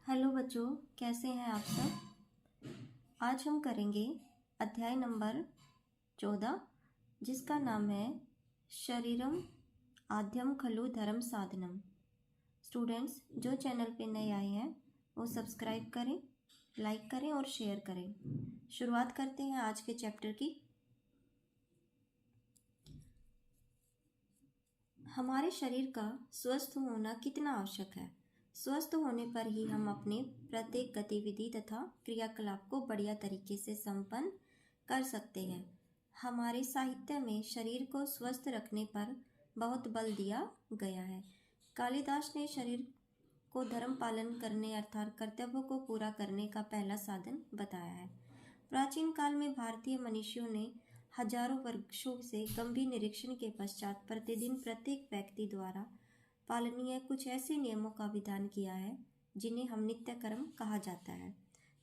Hello बच्चों, कैसे हैं आप सब। आज हम करेंगे अध्याय नंबर 14 जिसका नाम है शरीरम आद्यम खलु धर्म साधनम। स्टूडेंट्स, जो चैनल पे नए आए हैं वो सब्सक्राइब करें, लाइक करें और शेयर करें। शुरुआत करते हैं आज के चैप्टर की। हमारे शरीर का स्वस्थ होना कितना आवश्यक है। स्वस्थ होने पर ही हम अपने प्रत्येक गतिविधि तथा क्रियाकलाप को बढ़िया तरीके से संपन्न कर सकते हैं। हमारे साहित्य में शरीर को स्वस्थ रखने पर बहुत बल दिया गया है। कालिदास ने शरीर को धर्म पालन करने अर्थात कर्तव्यों को पूरा करने का पहला साधन बताया है। प्राचीन काल में भारतीय मनुष्यों ने हजारों वर्षों से गंभीर निरीक्षण के पश्चात प्रतिदिन प्रत्येक व्यक्ति द्वारा पालनीय कुछ ऐसे नियमों का विधान किया है जिन्हें हम नित्य कर्म कहा जाता है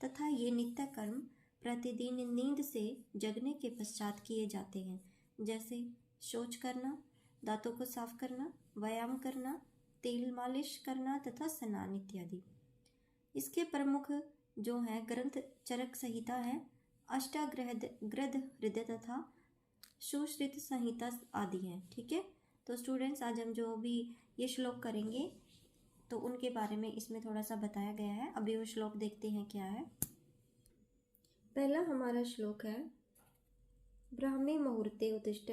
तथा ये नित्य कर्म प्रतिदिन नींद से जगने के पश्चात किए जाते हैं, जैसे शौच करना, दांतों को साफ करना, व्यायाम करना, तेल मालिश करना तथा स्नान इत्यादि। इसके प्रमुख जो है ग्रंथ चरक संहिता है, अष्टाग्रह ग्रंथ हृदय तथा सुश्रुत संहिता आदि हैं। ठीक है, तो स्टूडेंट्स आज हम जो भी ये श्लोक करेंगे तो उनके बारे में इसमें थोड़ा सा बताया गया है। अभी वो श्लोक देखते हैं क्या है। पहला हमारा श्लोक है, ब्राह्मी मुहूर्ते उत्तिष्ठ।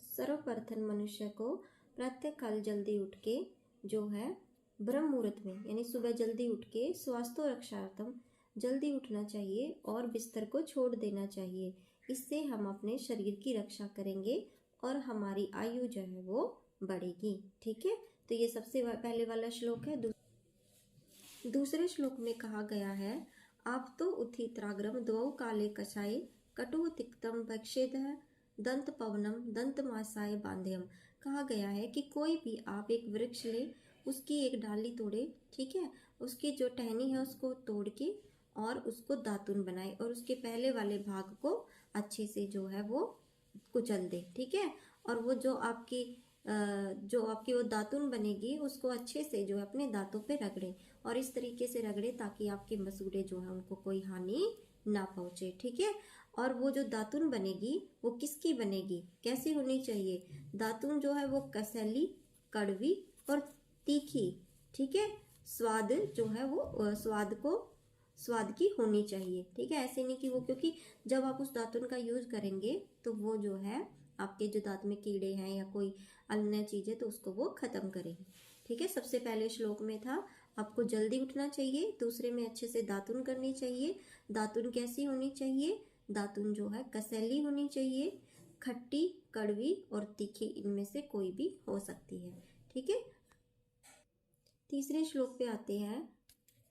सर्वप्रथम मनुष्य को प्रत्येक काल जल्दी उठ के जो है ब्रह्म मुहूर्त में यानी सुबह जल्दी उठ के स्वास्थ्य रक्षार्थम जल्दी उठना चाहिए और बिस्तर को छोड़ देना चाहिए। इससे हम अपने शरीर की रक्षा करेंगे और हमारी आयु जो है वो बढ़ेगी। ठीक है, तो ये सबसे पहले वाला श्लोक है। दूसरे श्लोक में कहा गया है, आप तो उत्थित्राग्रम द्वौ काले कषाय कटु तिक्तम भक्षेद दंत पवनम दंत मासाय बांध्यम। कहा गया है कि कोई भी आप एक वृक्ष ले, उसकी एक डाली तोड़े, ठीक है, उसकी जो टहनी है उसको तोड़ के और उसको दातुन बनाए और उसके पहले वाले भाग को अच्छे से जो है वो कुचल दे। ठीक है, और वो जो आपकी वो दातुन बनेगी उसको अच्छे से जो है अपने दांतों पे रगड़े और इस तरीके से रगड़े ताकि आपके मसूड़े जो है उनको कोई हानि ना पहुंचे। ठीक है, और वो जो दातुन बनेगी वो किसकी बनेगी, कैसी होनी चाहिए। दातुन जो है वो कसैली, कड़वी और तीखी, ठीक है, स्वाद जो है वो स्वाद की होनी चाहिए। ठीक है, ऐसे नहीं कि वो, क्योंकि जब आप उस दातुन का यूज करेंगे तो वो जो है आपके जो दांत में कीड़े हैं या कोई अन्य चीज है तो उसको वो खत्म करेगी। ठीक है, सबसे पहले श्लोक में था आपको जल्दी उठना चाहिए, दूसरे में अच्छे से दातुन करनी चाहिए। दातुन कैसी होनी चाहिए, दातुन जो है कसैली होनी चाहिए, खट्टी, कड़वी और तीखी, इनमें से कोई भी हो सकती है। ठीक है, तीसरे श्लोक पे आते हैं,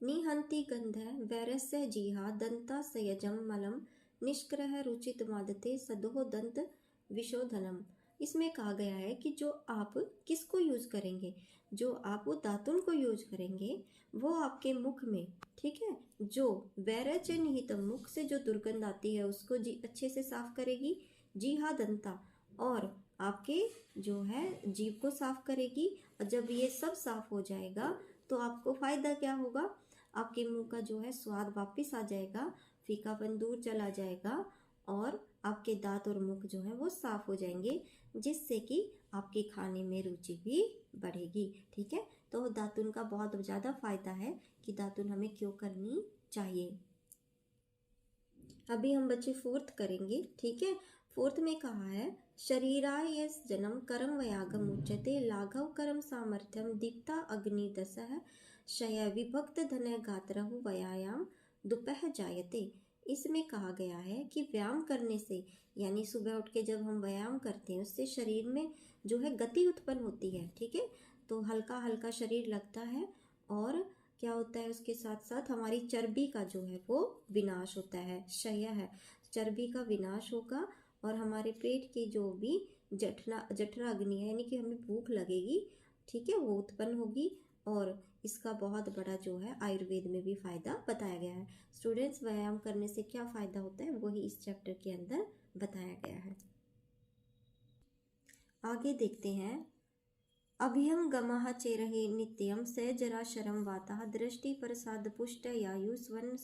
निहंति गंध वैरस्य जीहा दंता संयजम मलम निष्क्रह रुचित मादते सदोह दंत विशोधनम। इसमें कहा गया है कि जो आप किसको यूज करेंगे, जो आप वो दातुन को यूज करेंगे वो आपके मुख में, ठीक है, जो वैरच निहित मुख से जो दुर्गंध आती है उसको अच्छे से साफ करेगी। जीहा दंता, और आपके जो है जीभ को साफ करेगी। और जब ये सब साफ हो जाएगा तो आपको फायदा क्या होगा, आपके मुंह का जो है स्वाद वापस आ जाएगा, फीकापन दूर चला जाएगा और आपके दांत और मुख जो है वो साफ हो जाएंगे, जिससे कि आपके खाने में रुचि भी बढ़ेगी। ठीक है, तो दातुन का बहुत ज़्यादा फायदा है कि दातुन हमें क्यों करनी चाहिए। अभी हम बच्चे फोर्थ करेंगे। ठीक है, फोर्थ में कहा है, शरीराय जन्म कर्म वयागम उच्यते लाघव कर्म सामर्थ्यम दीप्ता अग्नि दशः शय विभक्त धन गात्रहु व्यायाम दुपह जायते। इसमें कहा गया है कि व्यायाम करने से यानी सुबह उठ के जब हम व्यायाम करते हैं उससे शरीर में जो है गति उत्पन्न होती है। ठीक है, तो हल्का हल्का शरीर लगता है और क्या होता है, उसके साथ साथ हमारी चर्बी का जो है वो विनाश होता है, क्षय है, चर्बी का विनाश होगा और हमारे पेट की जो भी जठरा अग्नि है यानी कि हमें भूख लगेगी, ठीक है, वो उत्पन्न होगी और इसका बहुत बड़ा जो है आयुर्वेद में भी फायदा बताया गया है। स्टूडेंट्स, व्यायाम करने से क्या फायदा होता है वही इस चैप्टर के अंदर बताया गया है। आगे देखते हैं, अभ्यं गमः चेरहे नित्यं स जराशरं वातः दृष्टि प्रसाद पुष्ट यायु स्वर्ण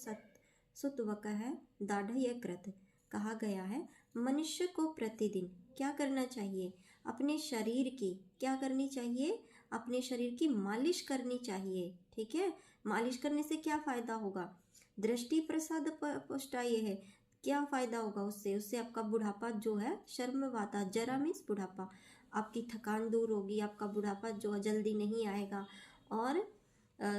सुतवकः दाढ़य कृत। कहा गया है मनुष्य को प्रतिदिन क्या करना चाहिए, अपने शरीर की क्या करनी चाहिए, अपने शरीर की मालिश करनी चाहिए। ठीक है, मालिश करने से क्या फायदा होगा, दृष्टि प्रसाद पुष्टाय है, क्या फायदा होगा उससे, उससे आपका बुढ़ापा जो है शर्म वाता, जरा मीन्स बुढ़ापा, आपकी थकान दूर होगी, आपका बुढ़ापा जो है जल्दी नहीं आएगा। और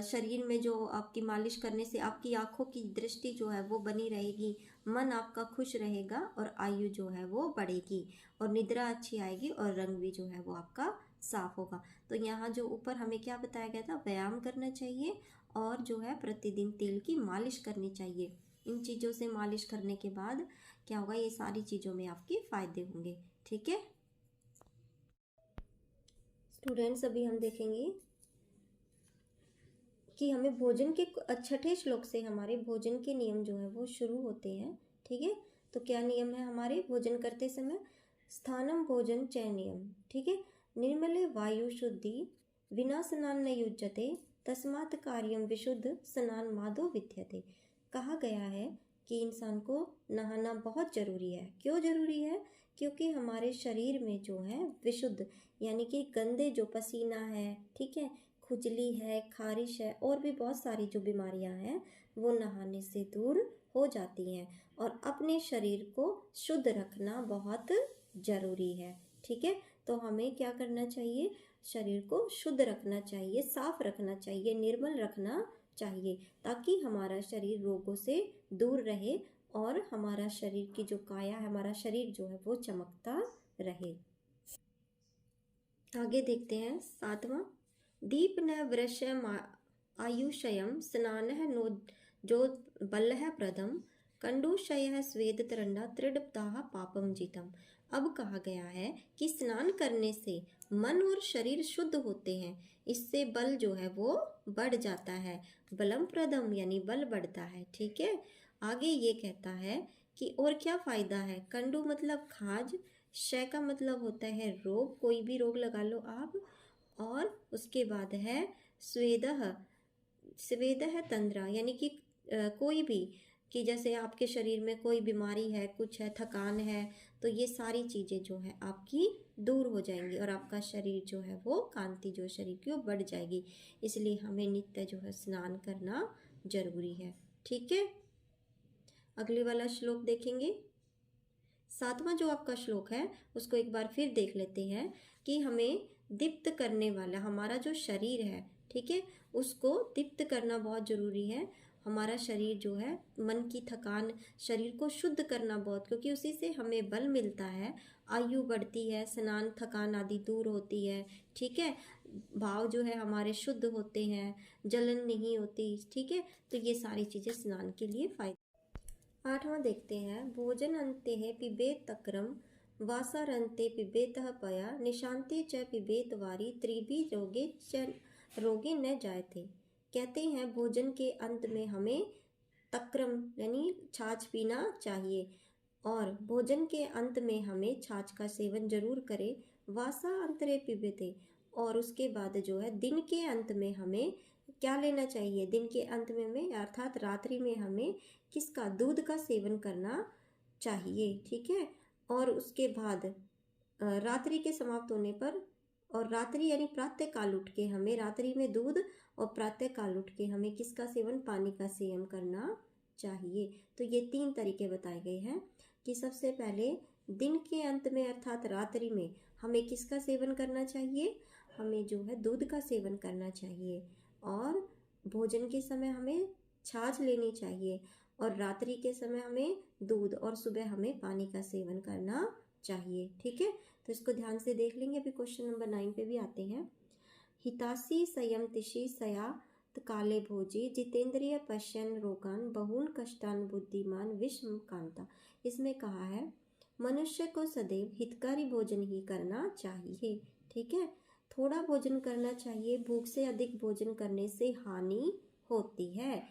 शरीर में जो आपकी मालिश करने से आपकी आंखों की दृष्टि जो है वो बनी रहेगी, मन आपका खुश रहेगा और आयु जो है वो बढ़ेगी और निद्रा अच्छी आएगी और रंग भी जो है वो आपका साफ होगा। तो यहाँ जो ऊपर हमें क्या बताया गया था, व्यायाम करना चाहिए और जो है प्रतिदिन तेल की मालिश करनी चाहिए। इन चीज़ों से मालिश करने के बाद क्या होगा, ये सारी चीज़ों में आपके फायदे होंगे। ठीक है स्टूडेंट्स, अभी हम देखेंगे कि हमें भोजन के छठे श्लोक से हमारे भोजन के नियम जो है वो शुरू होते हैं। ठीक है, तो क्या नियम है हमारे भोजन करते समय, स्थानम भोजन चयनियम। ठीक है, निर्मले वायु शुद्धि विना स्नान न युज्यते तस्मात् कार्यम विशुद्ध स्नान मादो विद्यते। कहा गया है कि इंसान को नहाना बहुत जरूरी है। क्यों जरूरी है, क्योंकि हमारे शरीर में जो है विशुद्ध यानी कि गंदे जो पसीना है, ठीक है, खुजली है, खारिश है और भी बहुत सारी जो बीमारियां हैं वो नहाने से दूर हो जाती हैं और अपने शरीर को शुद्ध रखना बहुत ज़रूरी है। ठीक है, तो हमें क्या करना चाहिए, शरीर को शुद्ध रखना चाहिए, साफ रखना चाहिए, निर्मल रखना चाहिए ताकि हमारा शरीर रोगों से दूर रहे और हमारा शरीर की जो काया है, हमारा शरीर जो है वो चमकता रहे। आगे देखते हैं सातवां, दीप न वृष आयुषयम स्नान नो जो बल है प्रदम कंडूशय स्वेद तरंडा त्रिडप्ताह पापम जीतम। अब कहा गया है कि स्नान करने से मन और शरीर शुद्ध होते हैं, इससे बल जो है वो बढ़ जाता है, बलम प्रदम यानी बल बढ़ता है। ठीक है, आगे ये कहता है कि और क्या फायदा है, कंडू मतलब खाज, शय का मतलब होता है रोग, कोई भी रोग लगा लो आप, और उसके बाद है स्वेदह, स्वेद है तंद्रा यानी कि कोई भी, कि जैसे आपके शरीर में कोई बीमारी है, कुछ है, थकान है, तो ये सारी चीज़ें जो है आपकी दूर हो जाएंगी और आपका शरीर जो है वो कांति जो शरीर की वो बढ़ जाएगी। इसलिए हमें नित्य जो है स्नान करना जरूरी है। ठीक है, अगले वाला श्लोक देखेंगे। सातवां जो आपका श्लोक है उसको एक बार फिर देख लेते हैं कि हमें दीप्त करने वाला हमारा जो शरीर है, ठीक है, उसको दीप्त करना बहुत ज़रूरी है। हमारा शरीर जो है, मन की थकान, शरीर को शुद्ध करना बहुत, क्योंकि उसी से हमें बल मिलता है, आयु बढ़ती है, स्नान थकान आदि दूर होती है। ठीक है, भाव जो है हमारे शुद्ध होते हैं, जलन नहीं होती। ठीक है, तो ये सारी चीज़ें स्नान के लिए फायदा। आठवां देखते हैं, भोजन अंते है पिबेत तक्रम वासारंते पिबेतः पया निशांते च पिबेत वारी त्रिभी रोगे न जायते। कहते हैं भोजन के अंत में हमें तक्रम यानी छाछ पीना चाहिए और भोजन के अंत में हमें छाछ का सेवन जरूर करें। वासा अंतरे पिबेते, और उसके बाद जो है दिन के अंत में हमें क्या लेना चाहिए, दिन के अंत में हमें अर्थात रात्रि में हमें किसका, दूध का सेवन करना चाहिए। ठीक है, और उसके बाद रात्रि के समाप्त होने पर, और रात्रि यानी प्रातः काल उठ के हमें रात्रि में दूध और प्रातः काल उठ के हमें किसका सेवन, पानी का सेवन करना चाहिए। तो ये 3 तरीके बताए गए हैं कि सबसे पहले दिन के अंत में अर्थात रात्रि में हमें किसका सेवन करना चाहिए, हमें जो है दूध का सेवन करना चाहिए, और भोजन के समय हमें छाछ लेनी चाहिए, और रात्रि के समय हमें दूध, और सुबह हमें पानी का सेवन करना चाहिए। ठीक है, तो इसको ध्यान से देख लेंगे। अभी क्वेश्चन नंबर 9 पे भी आते हैं। हितासी संयम तिशी सयात काले भोजी जितेंद्रिय पश्यन रोगान बहुन कष्टान बुद्धिमान विषम कांता। इसमें कहा है मनुष्य को सदैव हितकारी भोजन ही करना चाहिए। ठीक है, थोड़ा भोजन करना चाहिए, भूख से अधिक भोजन करने से हानि होती है,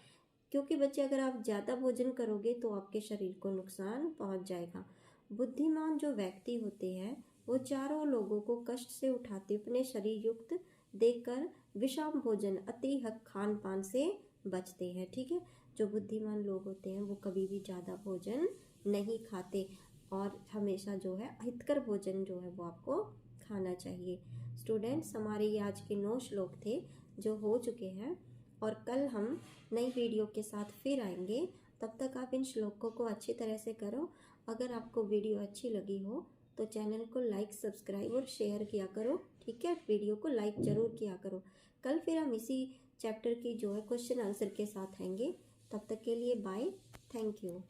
क्योंकि बच्चे अगर आप ज़्यादा भोजन करोगे तो आपके शरीर को नुकसान पहुंच जाएगा। बुद्धिमान जो व्यक्ति होते हैं वो चारों लोगों को कष्ट से उठाते अपने शरीर युक्त देखकर विषम भोजन अति खान पान से बचते हैं। ठीक है, जो बुद्धिमान लोग होते हैं वो कभी भी ज़्यादा भोजन नहीं खाते और हमेशा जो है हितकर भोजन जो है वो आपको खाना चाहिए। स्टूडेंट्स, हमारे ये आज के 9 श्लोक थे जो हो चुके हैं और कल हम नई वीडियो के साथ फिर आएंगे। तब तक आप इन श्लोकों को अच्छी तरह से करो। अगर आपको वीडियो अच्छी लगी हो तो चैनल को लाइक, सब्सक्राइब और शेयर किया करो। ठीक है, वीडियो को लाइक ज़रूर किया करो। कल फिर हम इसी चैप्टर की जो है क्वेश्चन आंसर के साथ आएंगे। तब तक के लिए बाय, थैंक यू।